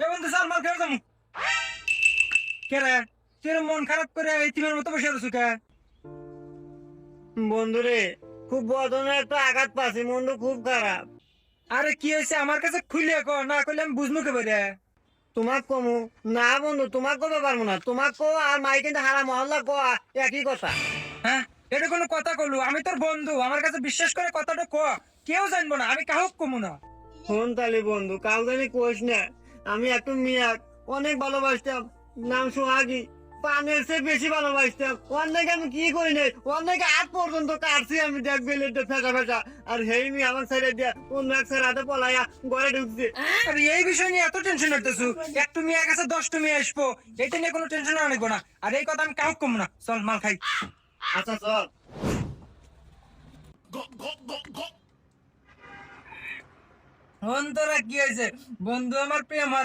এ বন্ধু চল মাল খেয়ে যাবো। কে রে তুই এরম মন খারাপ করে এতিমের মতো বসে আছিস কে? বন্ধুরে, খুব বদনের একটা আঘাত পাচ্ছি, মনটা খুব খারাপ। আরে কি হয়েছে আমার কাছে খুলে কো, না করলে আমি বুঝবো কে বলে। তোমাক কমু না বন্ধু, তোমাক কবে পারবো না, তোমাক কো আর মাই কিন্তু হারা মহল্লা কো একই কথা। হ্যাঁ, এটা কোনো কথা কলু? আমি তোর বন্ধু, আমার কাছে বিশ্বাস করে কথাটা ক। কেউ জানবো না, আমি কাহক কমু না। ফোন তালি বন্ধু, কাউ জানি কোষ না। আমি একটু মিয়াক অনেক ভালোবাসতাম, নাম সোহাগী, পানের চেয়ে বেশি ভালোবাসতাম। অনেক আমি কি করি নাই, অনেক আজ পর্যন্ত কাটছি আমি, দেখ বেলেটে ফেঁকা ফেঁকা। আর হেই মি আমার ছেড়ে দিয়া অন্য এক ছেড়ে হাতে পলাইয়া ঘরে ঢুকছে। আরে এই বিষয় নিয়ে এত টেনশন করতেছু? একটু মেয়ে গেছে 10টা মেয়ে আসবো, এটা নিয়ে কোনো টেনশন আনবো না। আর এই কথা আমি কাহক কমু না, চল মাল খাই। আচ্ছা চল। অন্তরা কি হয়েছে? বন্ধু আমার প্রেম